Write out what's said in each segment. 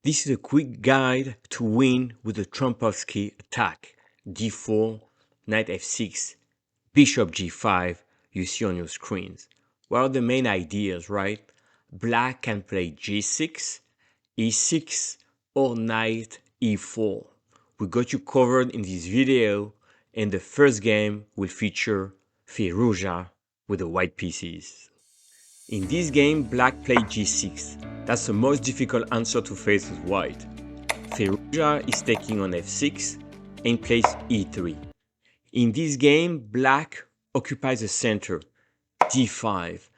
This is a quick guide to win with the Trompowsky attack. d4, knight f6, bishop g5 you see on your screens. What are the main ideas, right? Black can play g6, e6, or knight e4. We got you covered in this video, and the first game will feature Firouzja with the white pieces. In this game, black played g6. That's the most difficult answer to face with white. Firouzja is taking on f6 and plays e3. In this game, black occupies the center, d5.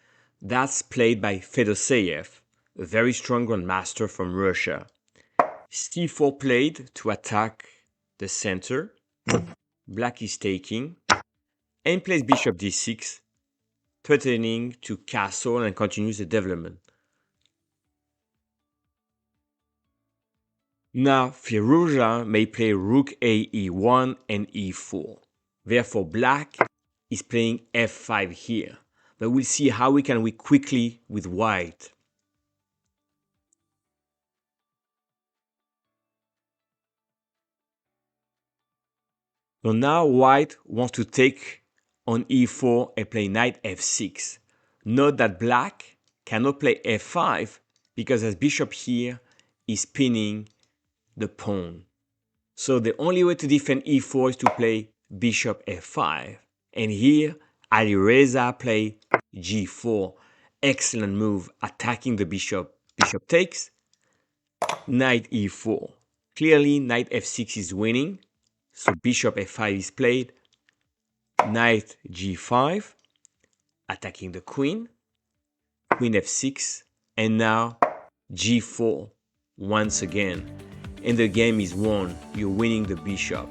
That's played by Fedoseev, a very strong grandmaster from Russia. c4 played to attack the center. Black is taking and plays bishop d6, threatening to castle and continues the development. Now, Firouzja may play rook a e1 and e4. Therefore, black is playing f5 here. But we'll see how we can win quickly with white. So now white wants to take on e4 and play knight f6. Note that black cannot play f5 because as bishop here is pinning the pawn. So the only way to defend e4 is to play bishop f5. And here Alireza play g4. Excellent move, attacking the bishop. Bishop takes, knight e4. Clearly knight f6 is winning, so bishop f5 is played. Knight g5, attacking the queen. Queen f6, and now g4 once again. And the game is won. You're winning the bishop.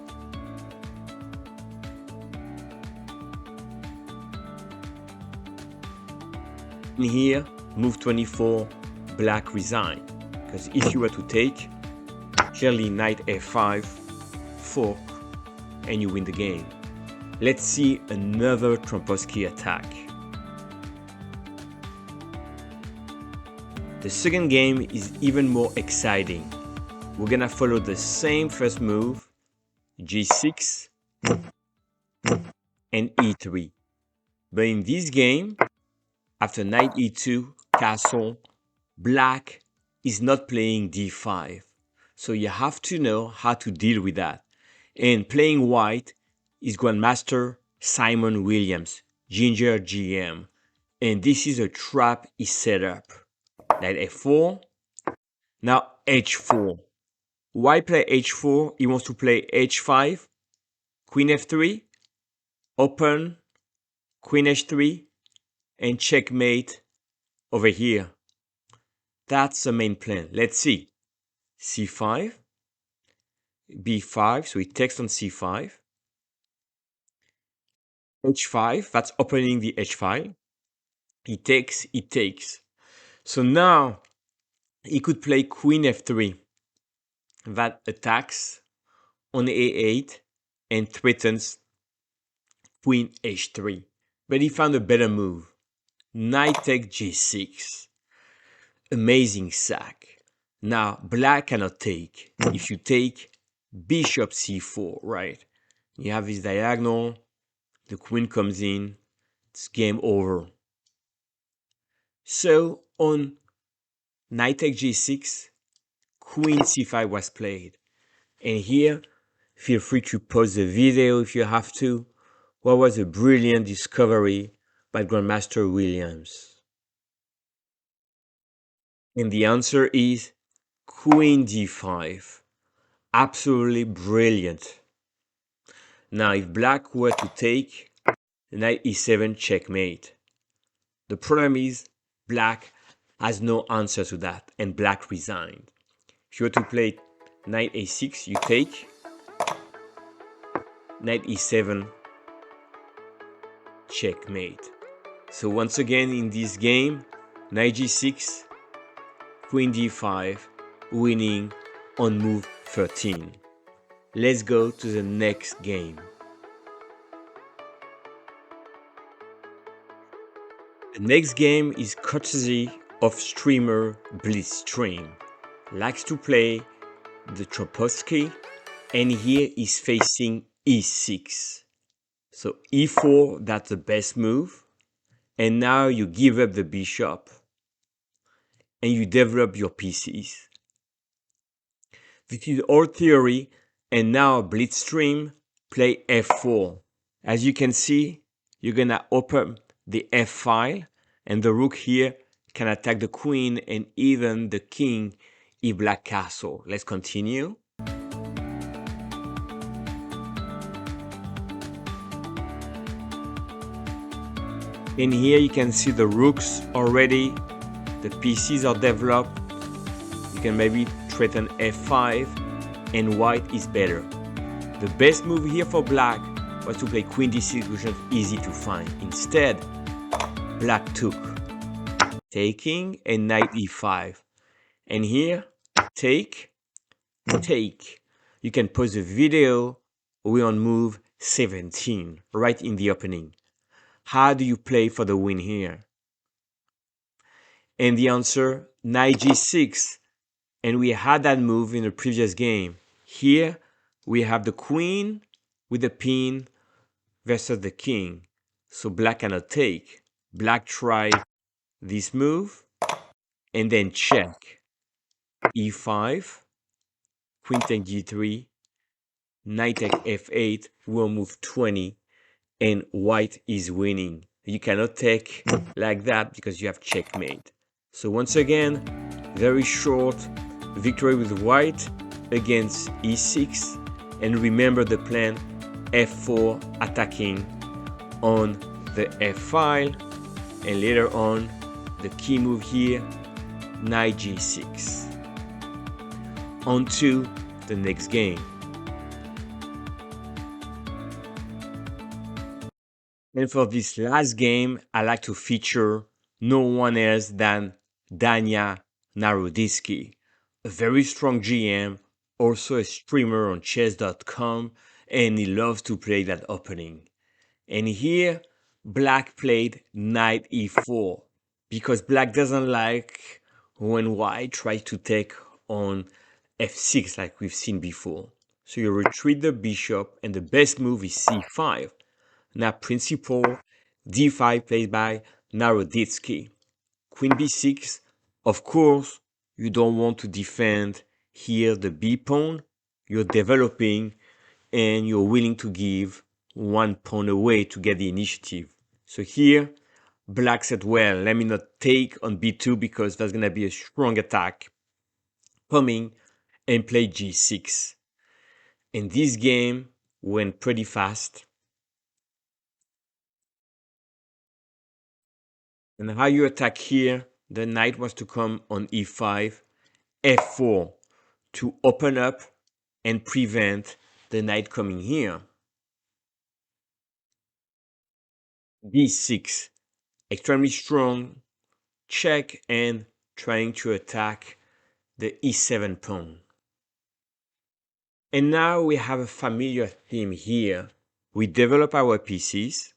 And here, move 24, black resign. Because if you were to take, clearly knight f5, fork, and you win the game. Let's see another Trompowsky attack. The second game is even more exciting. We're gonna follow the same first move, g6 and e3. But in this game, after knight e2, castle, black is not playing d5. So you have to know how to deal with that. And playing white is Grandmaster Simon Williams, Ginger GM. And this is a trap he set up. Knight f4, now h4. Why play h4? He wants to play h5, queen f3, open, queen h3, and checkmate over here. That's the main plan. Let's see. c5, b5, so he takes on c5, h5, that's opening the h5. He takes. So now he could play queen f3. That attacks on a8 and threatens queen h3. But he found a better move. Knight takes g6. Amazing sack. Now black cannot take. If you take, bishop c4, right? You have this diagonal, the queen comes in, it's game over. So on knight takes g6, queen c5 was played. And here, feel free to pause the video if you have to. What was a brilliant discovery by Grandmaster Williams? And the answer is queen d5. Absolutely brilliant. Now, if black were to take, knight e7 checkmate. The problem is black has no answer to that, and black resigned. If you were to play knight a6, you take, knight e7, checkmate. So once again in this game, knight g6, queen d5, winning on move 13. Let's go to the next game. The next game is courtesy of streamer Blitzstream. likes to play the Trompowsky, and here is facing e6. So e4, that's the best move. And now you give up the bishop and you develop your pieces. This is our theory, and now Blitzstream play f4. As you can see, you're gonna open the f file, and the rook here can attack the queen and even the king if black castle. Let's continue. And here you can see the rooks already, the pieces are developed. You can maybe threaten f5, and white is better. The best move here for black was to play queen d6, which was easy to find. Instead, black took, taking, and knight e5. And here, take. You can pause the video. We're on move 17, right in the opening. How do you play for the win here? And the answer, knight g6. And we had that move in the previous game. Here, we have the queen with the pin versus the king. So black cannot take. Black tried this move and then check. e5, queen take g3, knight take f8, we'll move 20, and white is winning. You cannot take like that because you have checkmate. So once again, very short victory with white against e6. And remember the plan, f4 attacking on the f file, and later on the key move here, knight g6. On to the next game. And for this last game, I like to feature no one else than Dania Naroditsky, a very strong GM, also a streamer on chess.com, and he loves to play that opening. And here, black played knight e4, because black doesn't like when white tries to take on f6 like we've seen before. So you retreat the bishop, and the best move is c5. Now principal d5 played by Naroditsky. Queen b6, of course, you don't want to defend here the b pawn. You're developing and you're willing to give one pawn away to get the initiative. So here, black said, well, let me not take on b2 because there's going to be a strong attack coming, and play g6. And this game went pretty fast. And how you attack here, the knight was to come on e5, f4 to open up and prevent the knight coming here. d6, extremely strong, check, and trying to attack the e7 pawn. And now we have a familiar theme here. We develop our pieces,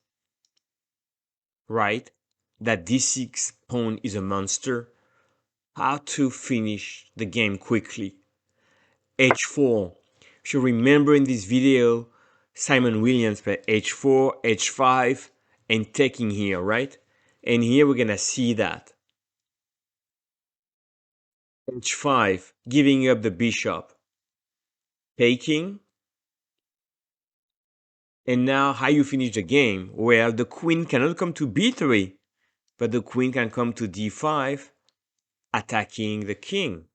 right? That d6 pawn is a monster. How to finish the game quickly. h4. If you remember in this video, Simon Williams played h4, h5, and taking here, right? And here we're gonna see that. h5, giving up the bishop. Taking. And now how you finish the game? Well, the queen cannot come to b3, but the queen can come to d5, attacking the king.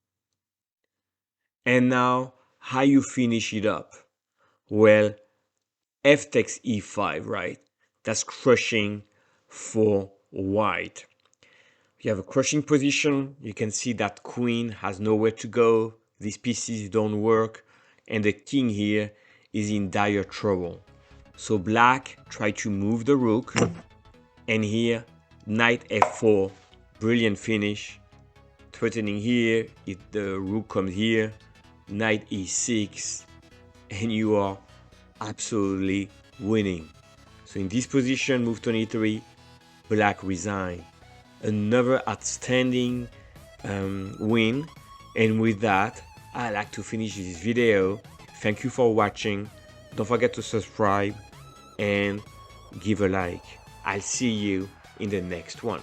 And now how you finish it up? Well, f takes e5, right? That's crushing for white. You have a crushing position. You can see that queen has nowhere to go. These pieces don't work. And the king here is in dire trouble. So black try to move the rook. And here, knight f4. Brilliant finish. Threatening here. If the rook comes here, knight e6. And you are absolutely winning. So in this position, move 23, black resign. Another outstanding win, And with that, I like to finish this video. Thank you for watching. Don't forget to subscribe and give a like. I'll see you in the next one.